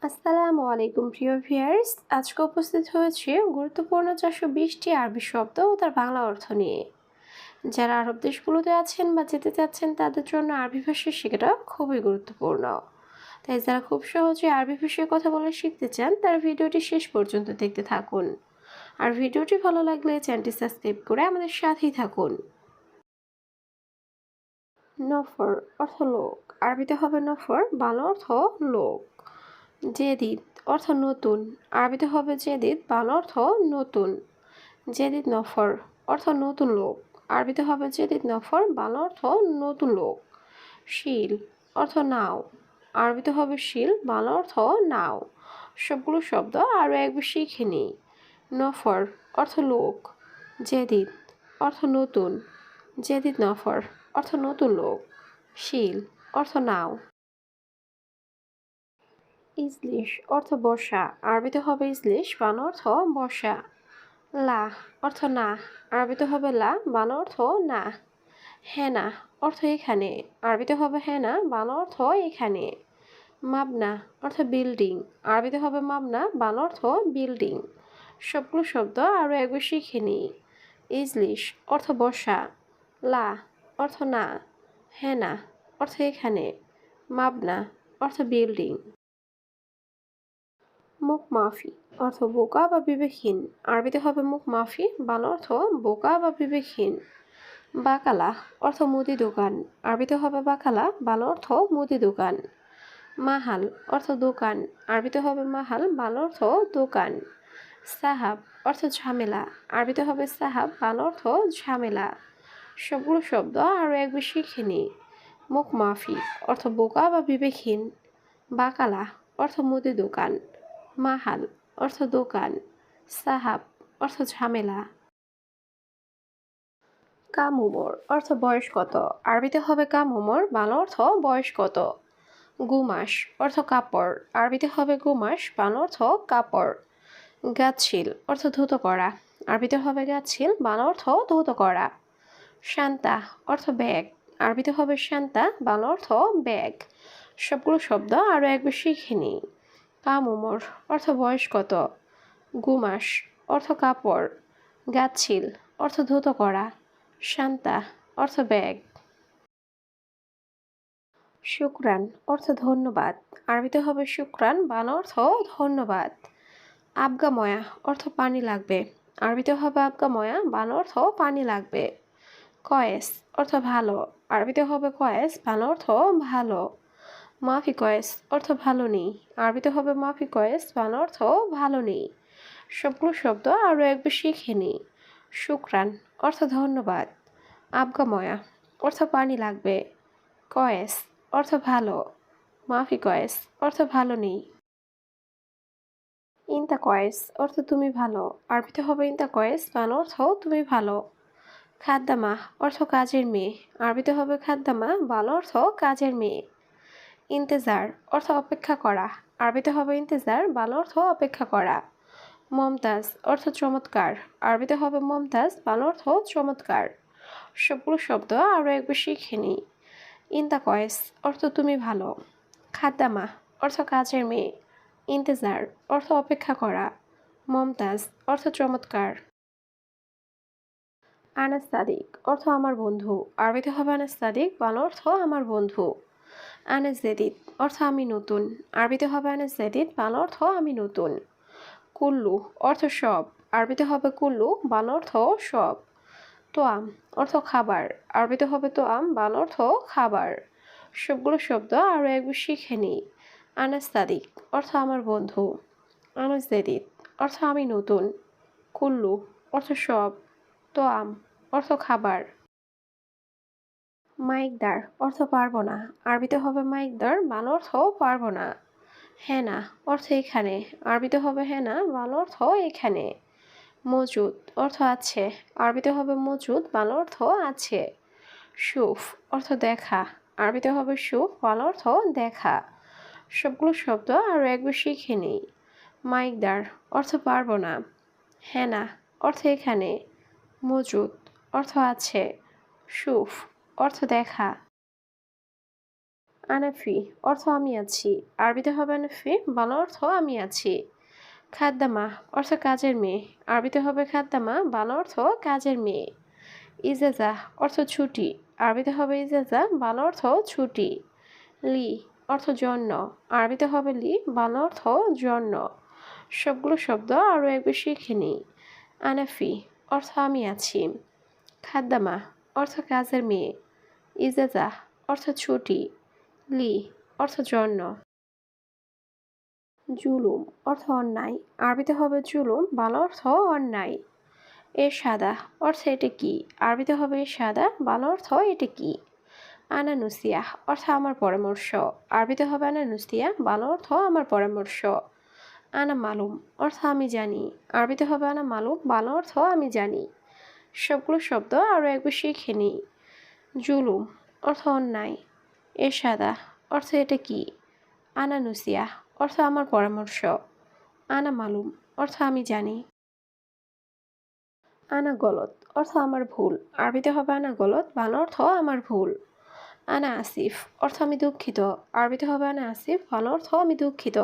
আসসালামু আলাইকুম প্রিয় ভিউয়ার্স, আজকে উপস্থিত হয়েছে গুরুত্বপূর্ণ 420টি আরবি শব্দ ও তার বাংলা অর্থ নিয়ে। যারা আরব দেশগুলোতে আছেন বা যেতে চাচ্ছেন তাদের জন্য আরবি ভাষা শেখাটা খুবই গুরুত্বপূর্ণ। তাই যারা খুব সহজে আরবি ভাষায় কথা বলে শিখতে চান তারা ভিডিওটি শেষ পর্যন্ত দেখতে থাকুন। আর ভিডিওটি ভালো লাগলে চ্যানেলটি সাবস্ক্রাইব করে আমাদের সাথেই থাকুন। নফর অর্থ লোক, আরবিতে হবে নফর, বাংলা অর্থ লোক। জেদিদ অর্থ নতুন, আরবিতে হবে জেদিদ, বাংলা অর্থ নতুন। জেদিদ নফর অর্থ নতুন লোক, আরবিতে হবে জেদিদ নফর, বাংলা অর্থ নতুন লোক। শিল অর্থ নাও, আরবিতে হবে শিল, বাংলা অর্থ নাও। সবগুলো শব্দ আরও একবার শিখে নিই। নফর অর্থ লোক, জেদিদ অর্থ নতুন, জেদিদ নফর অর্থ নতুন লোক, শিল অর্থ নাও। ইজলিশ অর্থ বর্ষা, আরবিতে হবে ইজলিশ, বাংলা অর্থ বর্ষা। লা অর্থ না, আরবিতে হবে লা, বাংলা অর্থ না। হেনা অর্থ এখানে, আরবিতে হবে হেনা, বাংলা অর্থ এখানে। মাবনা অর্থ বিল্ডিং, আরবিতে হবে মাবনা, বাংলা অর্থ বিল্ডিং। সবগুলো শব্দ আরও একবার শিখে নিই। ইজলিশ অর্থ বর্ষা, লা অর্থ না, হেনা অর্থ এখানে, মাবনা অর্থ বিল্ডিং। মুখ মাফি অর্থ বোকা বা বিবেকহীন, আরবিতে হবে মুখ মাফি, বাংলা অর্থ বোকা বা বিবেকহীন। বাকালা অর্থ মুদি দোকান, আরবিতে হবে বাকালা, বাংলা অর্থ মুদি দোকান। মাহাল অর্থ দোকান, আরবিতে হবে মাহাল, বাংলা অর্থ দোকান। সাহাব অর্থ ঝামেলা, আরবিতে হবে সাহাব, বাংলা অর্থ ঝামেলা। সবগুলো শব্দ আরও একবার শিখে নিই। মুখ মাফি অর্থ বোকা বা বিবেকহীন, বাকালা অর্থ মুদি দোকান, মাহাল অর্থ দোকান, সাহাব অর্থ ঝামেলা। কাম উমর অর্থ বয়স কত, আরবিতে হবে কাম উমর, বাংলা অর্থ বয়স কত। গুমাস অর্থ কাপড়, আরবিতে হবে গুমাস, বাংলা অর্থ কাপড়। গাছশিল অর্থ ধুতো করা, আরবিতে হবে গাছশিল, বাংলা অর্থ ধুতো করা। শান্তা অর্থ ব্যাগ, আরবিতে হবে শান্তা, বাংলা অর্থ ব্যাগ। সবগুলো শব্দ আরও একবার শিখে নিই। কাম উমর অর্থ বয়স কত, গুমাস অর্থ কাপড়, গাছশিল অর্থ ধুতো করা, শান্তা অর্থ ব্যাগ। শুক্রান অর্থ ধন্যবাদ, আরবিতে হবে শুক্রান, বাংলা অর্থ ধন্যবাদ। আবগাময়া অর্থ পানি লাগবে, আরবিতে হবে আবগাময়া, বাংলা অর্থ পানি লাগবে। কয়েস অর্থ ভালো, আরবিতে হবে কয়েস, বাংলা অর্থ ভালো। মাফি কয়েস অর্থ ভালো নেই, আরবিতে হবে মাফি কয়েস, বাংলা অর্থ ভালো নেই। সবগুলো শব্দ আরও একবার শিখে নিই। শুক্রান অর্থ ধন্যবাদ, আবগাময়া অর্থ পানি লাগবে, কয়েস অর্থ ভালো, মাফি কয়েস অর্থ ভালো নেই। ইনতা কয়েস অর্থ তুমি ভালো, আরবিতে হবে ইনতা কয়েস, বাংলা অর্থ তুমি ভালো। খাদ্দামা অর্থ কাজের মেয়ে, আরবিতে হবে খাদ্দামা, বাংলা অর্থ কাজের মেয়ে। ইন্তেজার অর্থ অপেক্ষা করা, আরবিতে হবে ইন্তেজার, বাংলা অর্থ অপেক্ষা করা। মমতাজ অর্থ চমৎকার, আরবিতে হবে মমতাজ, বাংলা অর্থ চমৎকার। সবগুলো শব্দ আরও একবার শিখে নিই। ইনতা কয়েস অর্থ তুমি ভালো, খাদ্দামা অর্থ কাজের মেয়ে, ইন্তেজার অর্থ অপেক্ষা করা, মমতাজ অর্থ চমৎকার। আনাস সাদিক অর্থ আমার বন্ধু, আরবিতে হবে আনাস সাদিক, বাংলা অর্থ আমার বন্ধু। আনাস জেদিদ অর্থ আমি নতুন, আরবিতে হবে আনাস জেদিদ, বাংলা অর্থ আমি নতুন। কুল্লু অর্থ সব, আরবিতে হবে কুল্লু, বাংলা অর্থ সব। তোয়াম অর্থ খাবার, আরবিতে হবে তোয়াম, বাংলা অর্থ খাবার। সবগুলো শব্দ আরও একবার শিখে নিই। আনাস সাদিক অর্থ আমার বন্ধু, আনাস জেদিদ অর্থ আমি নতুন, কুল্লু অর্থ সব, তোয়াম অর্থ খাবার। মাইকদার অর্থ পারবো না, আরবিতে হবে মাইকদার, বাংলা অর্থ পারবো না। হেনা অর্থ এখানে, আরবিতে হবে হেনা, বাংলা অর্থ এখানে। মজুদ অর্থ আছে, আরবিতে হবে মজুদ, বাংলা অর্থ আছে। সুফ অর্থ দেখা, আরবিতে হবে সুফ, বাংলা অর্থ দেখা। সবগুলো শব্দ আরও একবার শিখে নিই। মাইকদার অর্থ পারবো না, হেনা অর্থ এখানে, মজুদ অর্থ আছে, সুফ অর্থ দেখা। আনাফি অর্থ আমি আছি। আরবিতে হবে আনাফি, বাংলা অর্থ আমি আছি। খাদ্দামা অর্থ কাজের মেয়ে। আরবিতে হবে খাদ্দামা, বাংলা অর্থ কাজের মেয়ে। ইজাজা অর্থ ছুটি। আরবিতে হবে ইজাজা, বাংলা অর্থ ছুটি। লি অর্থ জন্য। আরবিতে হবে লি, বাংলা অর্থ জন্য। সবগুলো শব্দ আরও একবার শিখে নিই। আনাফি অর্থ আমি আছি। খাদ্দামা অর্থ কাজের মেয়ে। ইজাজা অর্থ ছুটি। লি অর্থ জন্য। জুলুম অর্থ অন্যায়। আরবিতে হবে জুলুম, বাংলা অর্থ অন্যায়। সাদা অর্থ এটা কি। আরবিতে হবে সাদা, বাংলা অর্থ এটা কি। আনানুসিয়া অর্থ আমার পরামর্শ। আরবিতে হবে আনানুসিয়া, বাংলা অর্থ আমার পরামর্শ। আনা মালুম অর্থ আমি জানি। আরবিতে হবে আনা মালুম, বাংলা অর্থ আমি জানি। সবগুলো শব্দ আরও একবার শিখে নিই। জুলুম অর্থ অন্যায়। সাদা অর্থ এটা কি। আনানুসিয়া অর্থ আমার পরামর্শ। আনা মালুম অর্থ আমি জানি। আনা গলত অর্থ আমার ভুল। আরবিতে হবে আনা গলত, বাংলা অর্থ আমার ভুল। আনা আসিফ অর্থ আমি দুঃখিত। আরবিতে হবে আনা আসিফ, বাংলা অর্থ আমি দুঃখিত।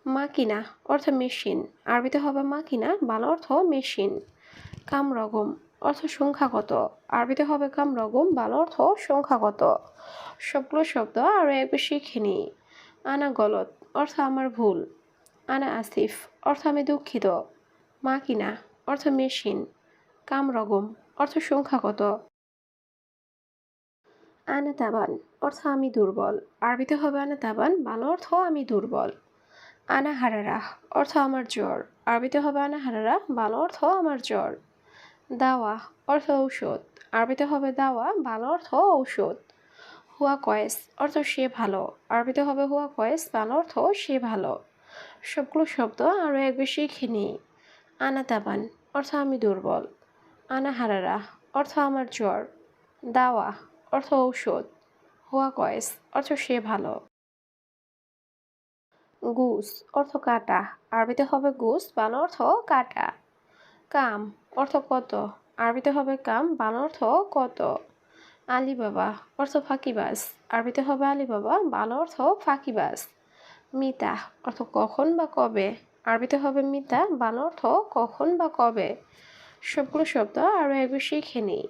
মাকিনা অর্থ মেশিন। আরবিতে হবে মাকিনা, বাংলা অর্থ মেশিন। কামরগম অর্থ সংখ্যাগত। আরবিতে হবে কামরগম, বাংলা অর্থ সংখ্যাগত। সবগুলো শব্দ আরও একবার শিখে নিই। আনা গলত অর্থ আমার ভুল। আনা আসিফ অর্থ আমি দুঃখিত। মাকিনা অর্থ মেশিন। কামরগম অর্থ সংখ্যাগত। আনা তাবান অর্থ আমি দুর্বল। আরবিতে হবে আনা তাবান, বাংলা অর্থ আমি দুর্বল। আনা হারারা অর্থ আমার জ্বর। আরবিতে হবে আনা হারারা, বাংলা অর্থ আমার জ্বর। দাওয়া অর্থ ঔষধ। আরবিতে হবে দাওয়া, বাংলা অর্থ ঔষধ। হুয়া কয়েস অর্থ সে ভালো। আরবিতে হবে হুয়া কয়েস, বাংলা অর্থ সে ভালো। সবগুলো শব্দ আরও একবার শিখে নিই। আনা তাবান অর্থ আমি দুর্বল। আনা হারারা অর্থ আমার জ্বর। দাওয়া অর্থ ঔষধ। হুয়া কয়েস অর্থ সে ভালো। গুস অর্থ কাটা। আরবিতে হবে গুস, বাংলা অর্থ কাটা। কাম অর্থ কত। আরবিতে হবে কাম, বাংলা অর্থ কত। আলিবাবা অর্থ ফাঁকিবাজ। আরবিতে হবে আলিবাবা, বাংলা অর্থ ফাঁকিবাজ। মিতা অর্থ কখন বা কবে। আরবিতে হবে মিতা, বাংলা অর্থ কখন বা কবে। সবগুলো শব্দ আরও একবার শিখে নিই।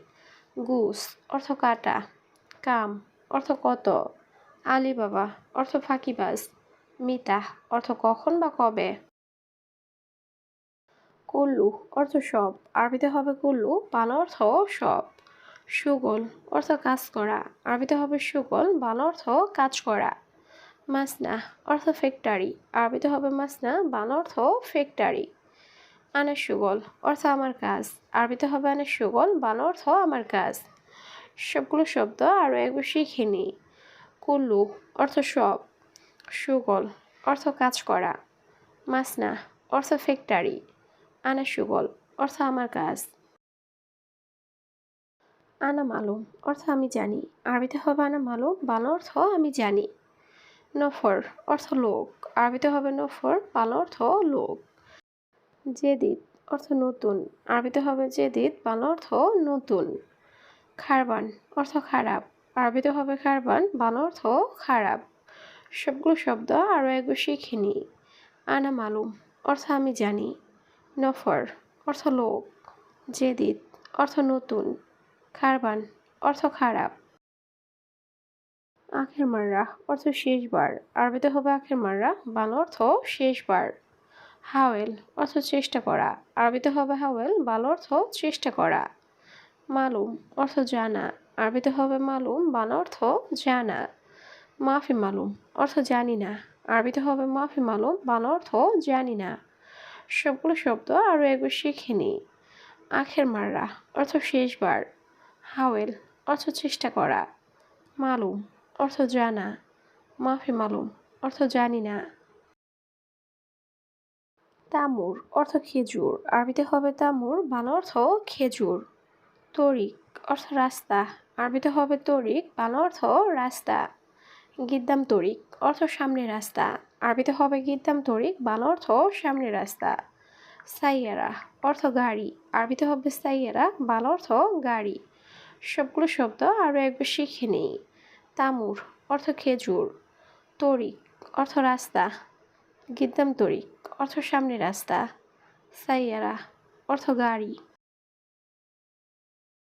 গুস অর্থ কাটা। কাম অর্থ কত। আলিবাবা অর্থ ফাঁকিবাজ। মিতা অর্থ কখন বা কবে। কুল্লু অর্থ সব। আরবিতে হবে কুল্লু, বাংলা অর্থ সব। সুগল অর্থ কাজ করা। আরবিতে হবে সুগল, বাংলা অর্থ কাজ করা। মাসনা অর্থ ফ্যাক্টরি। আরবিতে হবে মাসনা, বাংলা অর্থ ফ্যাক্টরি। আনা সুগল অর্থ আমার কাজ। আরবিতে হবে আনা সুগল, বাংলা অর্থ আমার কাজ। সবগুলো শব্দ আরও একবার শিখে নিই। কুল্লু অর্থ সব। সুগল অর্থ কাজ করা। মাসনা অর্থ ফ্যাক্টরি। আনা সুগল অর্থ আমার কাজ। আনা মালুম অর্থ আমি জানি। আরবিতে হবে আনা মালুম, বাংলা অর্থ আমি জানি। নফর অর্থ লোক। আরবিতে হবে নফর, বাংলা অর্থ লোক। জেদিদ অর্থ নতুন। আরবিতে হবে জেদিদ, বাংলা অর্থ নতুন। খারবান অর্থ খারাপ। আরবিতে হবে খারবান, বাংলা অর্থ খারাপ। সবগুলো শব্দ আরও একবার শিখে নিই। আনা মালুম অর্থ আমি জানি। নফর অর্থ লোক। জেদিদ অর্থ নতুন। খারবান অর্থ খারাপ। আখের মাররা অর্থ শেষবার। আরবিতে হবে আখের মাররা, বাংলা অর্থ শেষবার। হাওয়েল অর্থ চেষ্টা করা। আরবিতে হবে হাওয়েল, বাংলা অর্থ চেষ্টা করা। মালুম অর্থ জানা। আরবিতে হবে মালুম, বাংলা অর্থ জানা। মাফি মালুম অর্থ জানি না। আরবিতে হবে মাফি মালুম, বাংলা অর্থ জানি না। সবগুলো শব্দ আরও একবার শিখে নিই। আখের মাররা অর্থ শেষবার। হাওয়েল অর্থ চেষ্টা করা। মালুম অর্থ জানা। মাফি মালুম অর্থ জানি না। তামুর অর্থ খেজুর। আরবিতে হবে তামুর, বাংলা অর্থ খেজুর। তরিক অর্থ রাস্তা। আরবিতে হবে তরিক, বাংলা অর্থ রাস্তা। গিদ্দাম তরিক অর্থ সামনে রাস্তা। আরবিতে হবে গিদ্দাম তরিক, বাংলা অর্থ সামনে রাস্তা। সাইয়ারা অর্থ গাড়ি। আরবিতে হবে সাইয়ারা, বাংলা অর্থ গাড়ি। সবগুলো শব্দ আরও একবার শিখে নিই। তামুর অর্থ খেজুর। তরিক অর্থ রাস্তা। গিদ্দাম তরিক অর্থ সামনে রাস্তা। সাইয়ারা অর্থ গাড়ি।